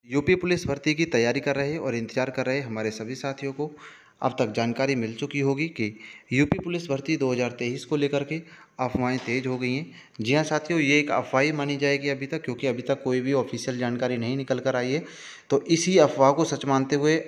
UP police भर्ती की तैयारी कर रहे और इंतज़ार कर रहे हमारे सभी साथियों को अब तक जानकारी मिल चुकी होगी कि यूपी पुलिस भर्ती 2023 को लेकर के अफवाहें तेज़ हो गई हैं। जी हाँ साथियों, ये एक अफवाह ही मानी जाएगी अभी तक, क्योंकि अभी तक कोई भी ऑफिशियल जानकारी नहीं निकल कर आई है। तो इसी अफवाह को सच मानते हुए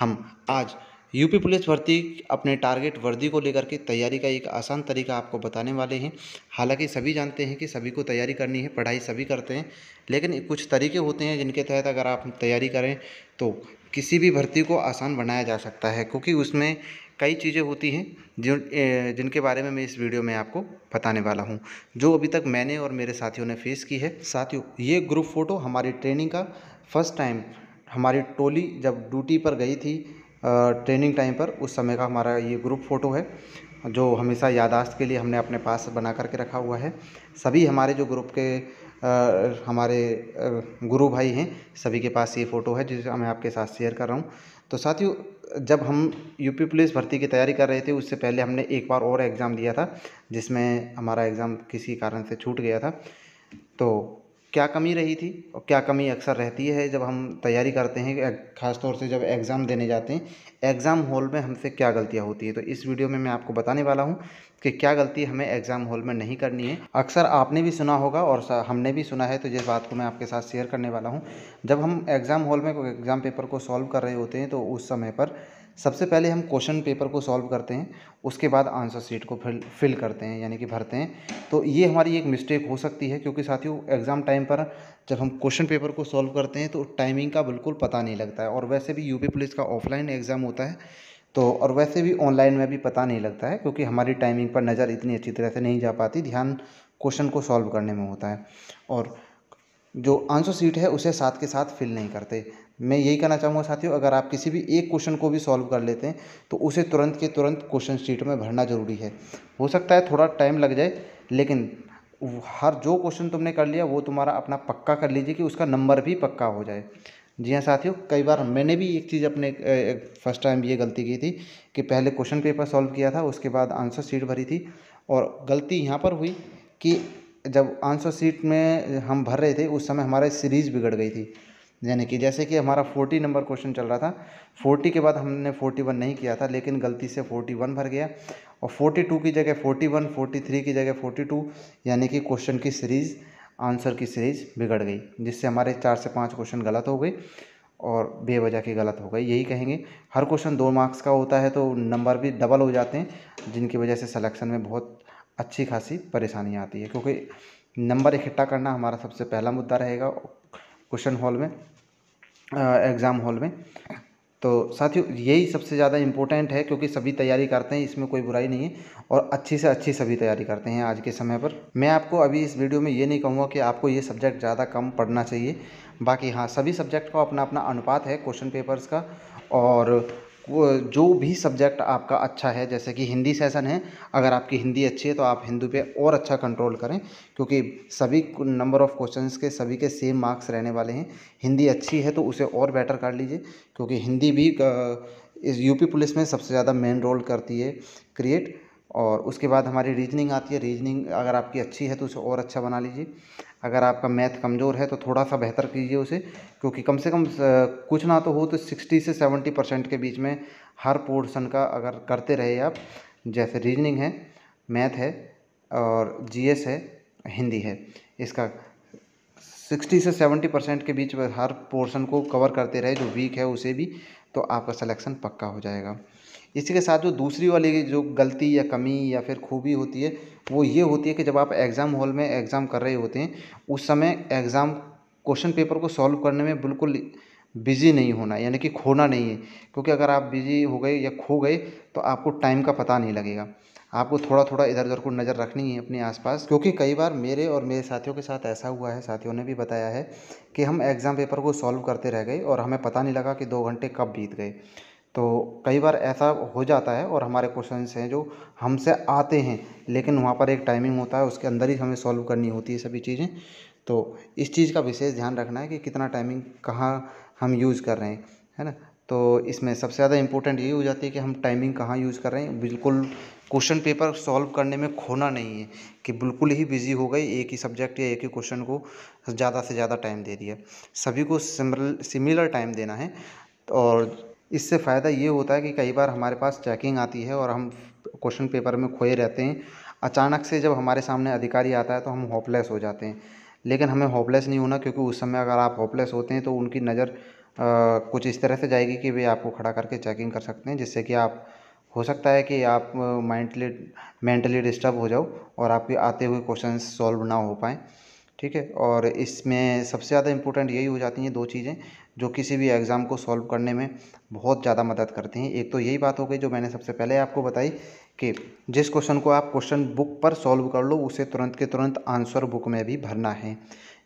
हम आज यूपी पुलिस भर्ती अपने टारगेट वर्दी को लेकर के तैयारी का एक आसान तरीका आपको बताने वाले हैं। हालांकि सभी जानते हैं कि सभी को तैयारी करनी है, पढ़ाई सभी करते हैं, लेकिन कुछ तरीके होते हैं जिनके तहत अगर आप तैयारी करें तो किसी भी भर्ती को आसान बनाया जा सकता है, क्योंकि उसमें कई चीज़ें होती हैं जिनके बारे में मैं इस वीडियो में आपको बताने वाला हूं, जो अभी तक मैंने और मेरे साथियों ने फेस की है। साथियों, ये ग्रुप फ़ोटो हमारी ट्रेनिंग का फर्स्ट टाइम हमारी टोली जब ड्यूटी पर गई थी ट्रेनिंग टाइम पर, उस समय का हमारा ये ग्रुप फ़ोटो है, जो हमेशा याददाश्त के लिए हमने अपने पास बना करके रखा हुआ है। सभी हमारे जो ग्रुप के हमारे गुरु भाई हैं, सभी के पास ये फ़ोटो है जिसे मैं आपके साथ शेयर कर रहा हूँ। तो साथियों, जब हम यूपी पुलिस भर्ती की तैयारी कर रहे थे उससे पहले हमने एक बार और एग्ज़ाम दिया था, जिसमें हमारा एग्ज़ाम किसी कारण से छूट गया था। तो क्या कमी रही थी और क्या कमी अक्सर रहती है जब हम तैयारी करते हैं, ख़ास तौर से जब एग्ज़ाम देने जाते हैं, एग्ज़ाम हॉल में हमसे क्या गलतियाँ होती है, तो इस वीडियो में मैं आपको बताने वाला हूँ कि क्या गलती हमें एग्ज़ाम हॉल में नहीं करनी है। अक्सर आपने भी सुना होगा और हमने भी सुना है, तो जिस बात को मैं आपके साथ शेयर करने वाला हूँ। जब हम एग्ज़ाम हॉल में कोई एग्ज़ाम पेपर को सॉल्व कर रहे होते हैं तो उस समय पर सबसे पहले हम क्वेश्चन पेपर को सॉल्व करते हैं, उसके बाद आंसर शीट को फिल करते हैं, यानी कि भरते हैं। तो ये हमारी एक मिस्टेक हो सकती है, क्योंकि साथियों एग्ज़ाम टाइम पर जब हम क्वेश्चन पेपर को सॉल्व करते हैं तो टाइमिंग का बिल्कुल पता नहीं लगता है, और वैसे भी यूपी पुलिस का ऑफलाइन एग्ज़ाम होता है, तो और वैसे भी ऑनलाइन में भी पता नहीं लगता है, क्योंकि हमारी टाइमिंग पर नज़र इतनी अच्छी तरह से नहीं जा पाती, ध्यान क्वेश्चन को सॉल्व करने में होता है, और जो आंसर शीट है उसे साथ के साथ फिल नहीं करते। मैं यही कहना चाहूँगा साथियों, अगर आप किसी भी एक क्वेश्चन को भी सॉल्व कर लेते हैं तो उसे तुरंत के तुरंत क्वेश्चन शीट में भरना ज़रूरी है। हो सकता है थोड़ा टाइम लग जाए, लेकिन हर जो क्वेश्चन तुमने कर लिया वो तुम्हारा अपना पक्का कर लीजिए कि उसका नंबर भी पक्का हो जाए। जी हाँ साथियों, कई बार मैंने भी एक चीज़ अपने फर्स्ट टाइम ये गलती की थी कि पहले क्वेश्चन पेपर सॉल्व किया था, उसके बाद आंसर शीट भरी थी, और गलती यहाँ पर हुई कि जब आंसर शीट में हम भर रहे थे उस समय हमारी सीरीज़ बिगड़ गई थी। यानी कि जैसे कि हमारा 40 नंबर क्वेश्चन चल रहा था, 40 के बाद हमने 41 नहीं किया था, लेकिन गलती से 41 भर गया, और 42 की जगह 41, 43 की जगह 42, यानी कि क्वेश्चन की सीरीज़, आंसर की सीरीज़ बिगड़ गई, जिससे हमारे 4 से 5 क्वेश्चन गलत हो गए और बेवजह की गलत हो गई। यही कहेंगे, हर क्वेश्चन 2 मार्क्स का होता है तो नंबर भी डबल हो जाते हैं, जिनकी वजह से सिलेक्शन में बहुत अच्छी खासी परेशानी आती है, क्योंकि नंबर इकट्ठा करना हमारा सबसे पहला मुद्दा रहेगा क्वेश्चन हॉल में, एग्ज़ाम हॉल में। तो साथियों यही सबसे ज़्यादा इम्पोर्टेंट है, क्योंकि सभी तैयारी करते हैं, इसमें कोई बुराई नहीं है, और अच्छी से अच्छी सभी तैयारी करते हैं आज के समय पर। मैं आपको अभी इस वीडियो में ये नहीं कहूँगा कि आपको ये सब्जेक्ट ज़्यादा कम पढ़ना चाहिए। बाकी हाँ, सभी सब्जेक्ट का अपना अपना अनुपात है क्वेश्चन पेपर्स का, और वो जो भी सब्जेक्ट आपका अच्छा है, जैसे कि हिंदी सेशन है, अगर आपकी हिंदी अच्छी है तो आप हिंदी पे और अच्छा कंट्रोल करें, क्योंकि सभी नंबर ऑफ़ क्वेश्चंस के सभी के सेम मार्क्स रहने वाले हैं। हिंदी अच्छी है तो उसे और बेटर कर लीजिए, क्योंकि हिंदी भी इस यूपी पुलिस में सबसे ज़्यादा मेन रोल करती है क्रिएट। और उसके बाद हमारी रीजनिंग आती है, रीजनिंग अगर आपकी अच्छी है तो उसे और अच्छा बना लीजिए। अगर आपका मैथ कमज़ोर है तो थोड़ा सा बेहतर कीजिए उसे, क्योंकि कम से कम कुछ ना तो हो तो 60 से 70% के बीच में हर पोर्शन का अगर करते रहे आप, जैसे रीजनिंग है, मैथ है, और जीएस है, हिंदी है, इसका 60 से 70% के बीच में हर पोर्शन को कवर करते रहे, जो वीक है उसे भी, तो आपका सिलेक्शन पक्का हो जाएगा। इसी के साथ जो दूसरी वाली जो गलती या कमी या फिर खूबी होती है, वो ये होती है कि जब आप एग्ज़ाम हॉल में एग्ज़ाम कर रहे होते हैं, उस समय एग्ज़ाम क्वेश्चन पेपर को सॉल्व करने में बिल्कुल बिज़ी नहीं होना, यानी कि खोना नहीं है, क्योंकि अगर आप बिज़ी हो गए या खो गए तो आपको टाइम का पता नहीं लगेगा। आपको थोड़ा थोड़ा इधर उधर को नज़र रखनी है अपने आसपास, क्योंकि कई बार मेरे और मेरे साथियों के साथ ऐसा हुआ है, साथियों ने भी बताया है कि हम एग्ज़ाम पेपर को सॉल्व करते रह गए और हमें पता नहीं लगा कि 2 घंटे कब बीत गए। तो कई बार ऐसा हो जाता है, और हमारे क्वेश्चंस हैं जो हमसे आते हैं, लेकिन वहाँ पर एक टाइमिंग होता है, उसके अंदर ही हमें सॉल्व करनी होती है सभी चीज़ें। तो इस चीज़ का विशेष ध्यान रखना है कि कितना टाइमिंग कहाँ हम यूज़ कर रहे हैं, है ना। तो इसमें सबसे ज़्यादा इम्पोर्टेंट यही हो जाती है कि हम टाइमिंग कहाँ यूज़ कर रहे हैं। बिल्कुल क्वेश्चन पेपर सॉल्व करने में खोना नहीं है कि बिल्कुल ही बिजी हो गए, एक ही सब्जेक्ट या एक ही क्वेश्चन को ज़्यादा से ज़्यादा टाइम दे दिया। सभी को सिमिलर टाइम देना है। और इससे फ़ायदा ये होता है कि कई बार हमारे पास चेकिंग आती है और हम क्वेश्चन पेपर में खोए रहते हैं। अचानक से जब हमारे सामने अधिकारी आता है तो हम होपलेस हो जाते हैं। लेकिन हमें होपलेस नहीं होना, क्योंकि उस समय अगर आप होपलेस होते हैं तो उनकी नज़र कुछ इस तरह से जाएगी कि वे आपको खड़ा करके चेकिंग कर सकते हैं, जिससे कि आप, हो सकता है कि आप मेंटली डिस्टर्ब हो जाओ और आपके आते हुए क्वेश्चंस सॉल्व ना हो पाएँ। ठीक है। और इसमें सबसे ज़्यादा इम्पोर्टेंट यही हो जाती हैं 2 चीज़ें जो किसी भी एग्ज़ाम को सॉल्व करने में बहुत ज़्यादा मदद करती हैं। एक तो यही बात हो गई जो मैंने सबसे पहले आपको बताई कि जिस क्वेश्चन को आप क्वेश्चन बुक पर सॉल्व कर लो, उसे तुरंत के तुरंत आंसर बुक में भी भरना है।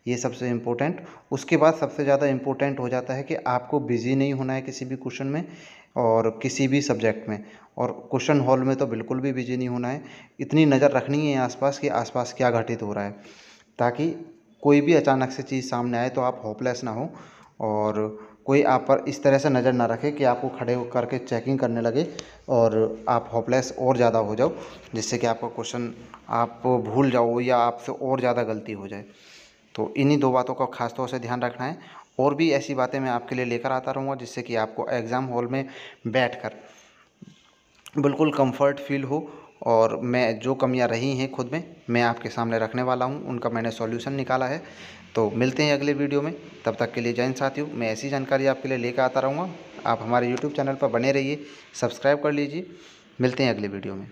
ये सबसे इम्पोर्टेंट। उसके बाद सबसे ज़्यादा इम्पोर्टेंट हो जाता है कि आपको बिज़ी नहीं होना है किसी भी क्वेश्चन में और किसी भी सब्जेक्ट में, और क्वेश्चन हॉल में तो बिल्कुल भी बिज़ी नहीं होना है। इतनी नज़र रखनी है आसपास कि आसपास क्या घटित हो रहा है, ताकि कोई भी अचानक से चीज़ सामने आए तो आप होपलेस ना हो और कोई आप पर इस तरह से नज़र ना रखे कि आपको खड़े होकर के चेकिंग करने लगे और आप होपलेस और ज़्यादा हो जाओ, जिससे कि आपका क्वेश्चन आप भूल जाओ या आपसे और ज़्यादा गलती हो जाए। तो इन्हीं 2 बातों का ख़ास तौर से ध्यान रखना है। और भी ऐसी बातें मैं आपके लिए लेकर आता रहूँगा, जिससे कि आपको एग्ज़ाम हॉल में बैठकर बिल्कुल कंफर्ट फील हो। और मैं जो कमियां रही हैं खुद में, मैं आपके सामने रखने वाला हूं, उनका मैंने सॉल्यूशन निकाला है। तो मिलते हैं अगले वीडियो में। तब तक के लिए जय हिंद साथियों। मैं ऐसी जानकारी आपके लिए लेकर आता रहूँगा। आप हमारे यूट्यूब चैनल पर बने रहिए, सब्सक्राइब कर लीजिए। मिलते हैं अगले वीडियो में।